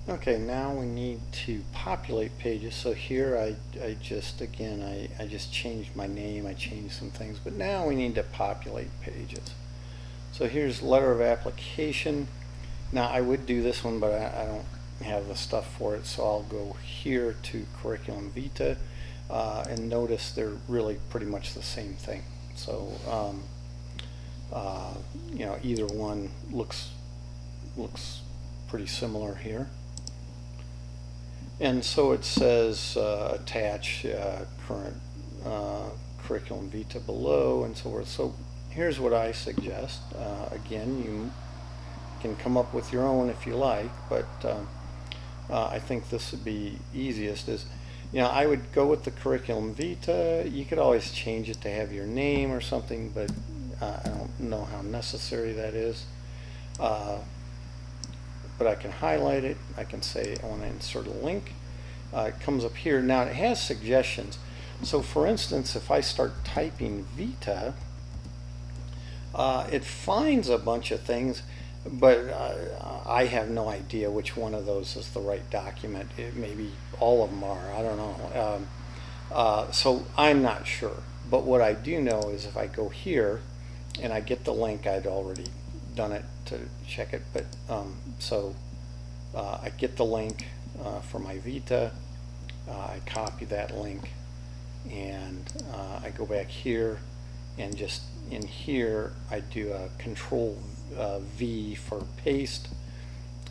Okay, now we need to populate pages. So here I just changed my name, I changed some things, but now we need to populate pages. So here's letter of application. Now I would do this one, but I don't have the stuff for it, so I'll go here to curriculum vitae, and notice they're really pretty much the same thing. So either one looks pretty similar here. And so it says attach current curriculum vitae below and so forth. So here's what I suggest. Again, you can come up with your own if you like, but I think this would be easiest. I would go with the curriculum vitae. You could always change it to have your name or something, but I don't know how necessary that is. But I can highlight it. I can say I want to insert a link. It comes up here. Now it has suggestions. So for instance, if I start typing vitae, it finds a bunch of things, but I have no idea which one of those is the right document. Maybe all of them are. I don't know. So I'm not sure. But what I do know is if I go here and I get the link, I'd already done it to check it, but I get the link for my vitae, I copy that link, and I go back here, and just in here I do a control V for paste,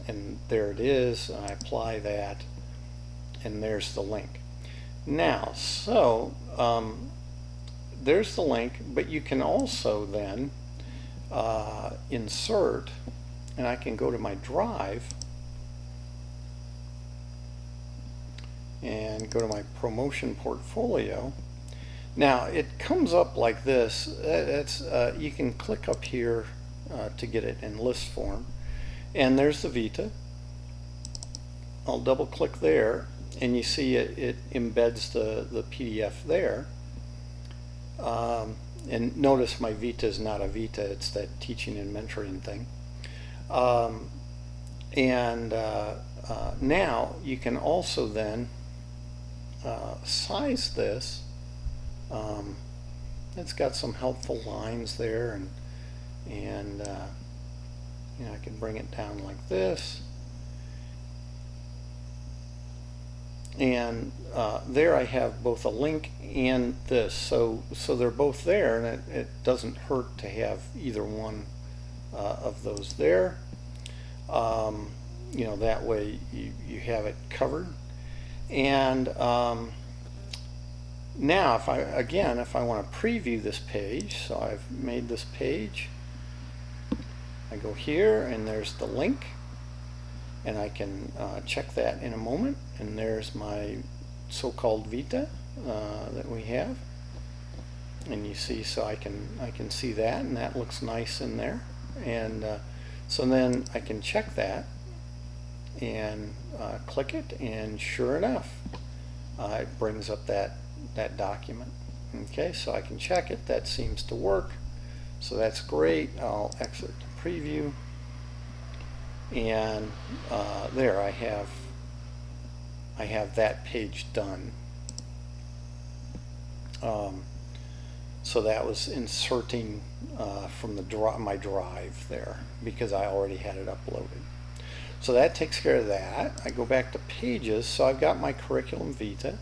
and there it is. I apply that, and there's the link. Now, so there's the link, but you can also then insert, and I can go to my drive and go to my promotion portfolio. Now it comes up like this. You can click up here to get it in list form, and there's the vitae. I'll double click there, and you see it embeds the PDF there. And notice my vitae is not a vitae, it's that teaching and mentoring thing. Now you can also then size this. It's got some helpful lines there, and I can bring it down like this. And there I have both a link and this, so they're both there, and it doesn't hurt to have either one of those there. That way you have it covered. And now if I want to preview this page, so I've made this page, I go here and there's the link, and I can check that in a moment, and there's my so-called vitae that we have, and you see, so I can see that, and that looks nice in there, and so then I can check that and click it, and sure enough it brings up that document. Okay, so I can check it. That seems to work, so that's great. I'll exit the preview, and there I have that page done. So that was inserting from my drive there, because I already had it uploaded. So that takes care of that. I go back to pages, so I've got my curriculum vitae.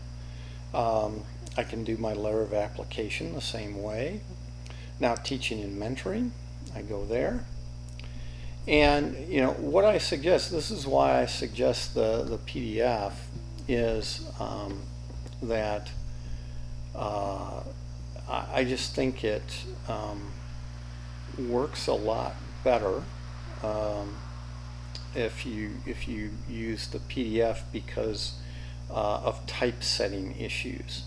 I can do my letter of application the same way. Now teaching and mentoring, I go there. And what I suggest, this is why I suggest the PDF, is that I just think it works a lot better if you use the PDF because of typesetting issues.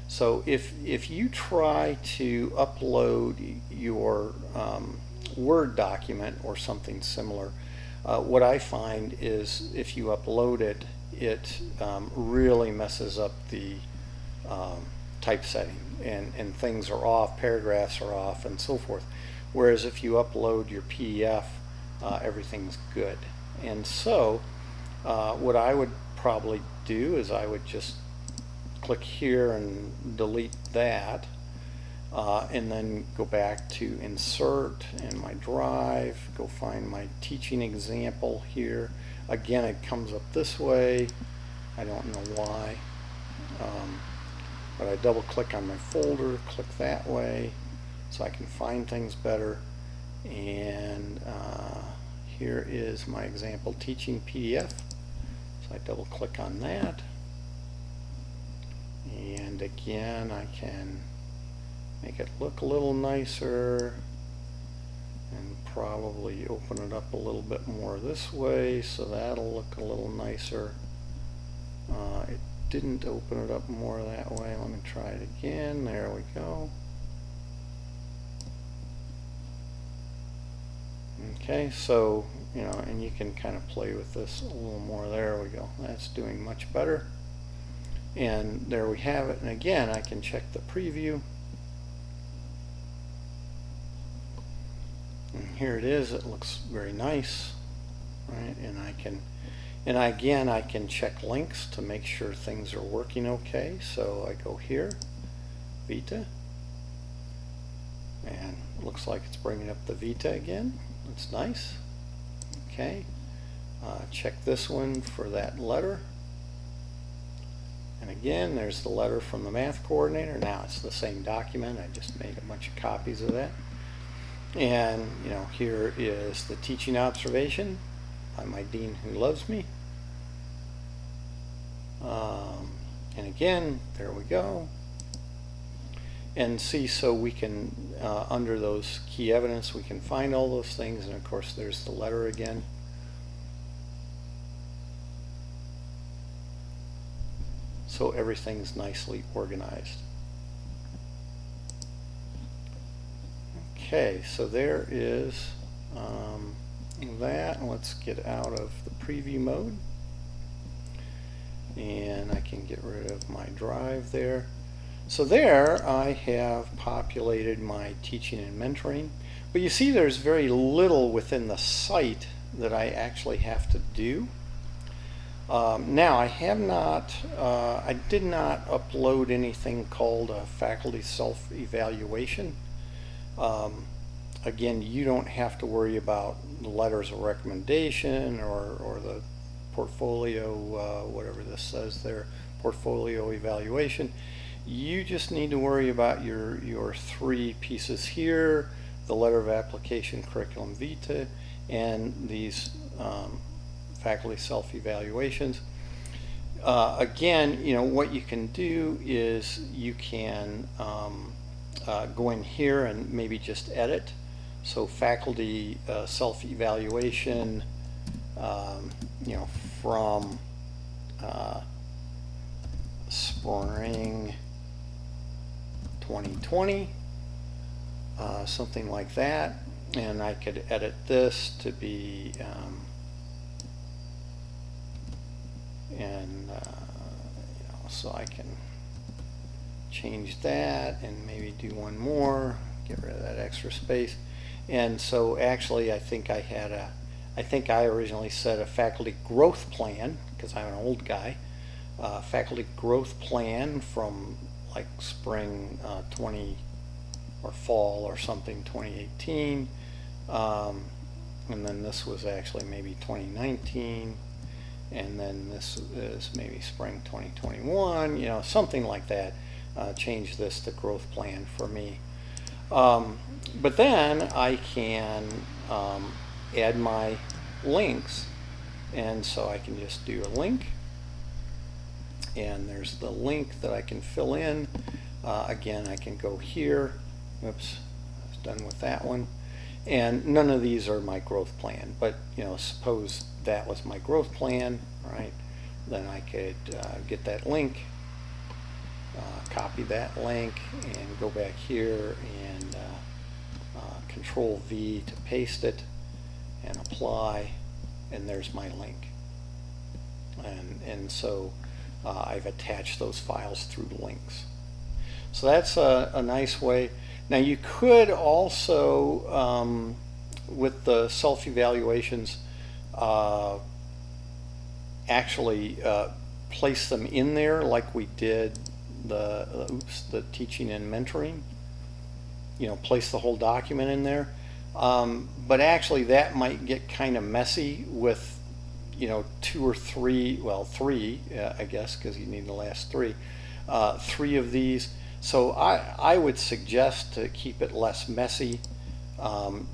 So if you try to upload your Word document or something similar, what I find is if you upload it, it really messes up the typesetting, and things are off, paragraphs are off, and so forth. Whereas if you upload your PDF, everything's good. And so what I would probably do is I would just click here and delete that, and then go back to insert in my drive, go find my teaching example here. Again, it comes up this way. I don't know why, but I double click on my folder, click that way so I can find things better. And here is my example teaching PDF. So I double click on that, and again I can make it look a little nicer and probably open it up a little bit more this way, so that'll look a little nicer. It didn't open it up more that way. Let me try it again. There we go. Okay, so and you can kind of play with this a little more. There we go. That's doing much better. And there we have it. And again, I can check the preview. And here it is. It looks very nice, right? And again, I can check links to make sure things are working okay. So I go here, Vita, and it looks like it's bringing up the Vita again. That's nice. Okay, check this one for that letter. And again, there's the letter from the math coordinator. Now it's the same document. I just made a bunch of copies of that. And here is the teaching observation by my dean who loves me. And again, there we go. And see, so we can, under those key evidence, we can find all those things. And of course, there's the letter again. So everything's nicely organized. Okay, so there is that. Let's get out of the preview mode. And I can get rid of my drive there. So there I have populated my teaching and mentoring. But you see there's very little within the site that I actually have to do. Now I have not, I did not upload anything called a faculty self-evaluation. Again, you don't have to worry about the letters of recommendation or the portfolio, whatever this says there, portfolio evaluation. You just need to worry about your three pieces here, the letter of application, curriculum vitae, and these faculty self-evaluations. Again, what you can do is you can go in here and maybe just edit. So faculty self-evaluation, from spring 2020, something like that. And I could edit this to be so I can change that and maybe do one more, get rid of that extra space. And so actually I think I originally said a faculty growth plan, because I'm an old guy, faculty growth plan from like spring 20 or fall or something 2018, and then this was actually maybe 2019, and then this is maybe spring 2021, something like that. Change this to growth plan for me. But then I can add my links, and so I can just do a link, and there's the link that I can fill in. Again, I can go here. Oops, I was done with that one. And none of these are my growth plan, but suppose that was my growth plan, right? Then I could get that link, copy that link, and go back here and Control V to paste it and apply, and there's my link. And so I've attached those files through links. So that's a nice way. Now you could also, with the self-evaluations, actually place them in there like we did the teaching and mentoring. You know, place the whole document in there. But actually that might get kind of messy with, you know, 2 or 3, well, 3, I guess, because you need the last 3, 3 of these. So I would suggest to keep it less messy,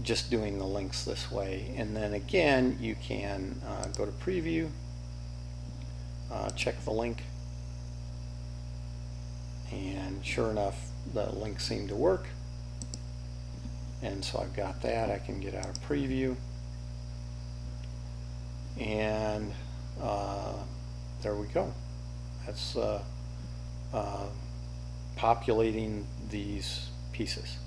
just doing the links this way. And then again, you can go to preview, check the link, and sure enough, the link seemed to work. And so I've got that. I can get out of preview, and there we go. That's populating these pieces.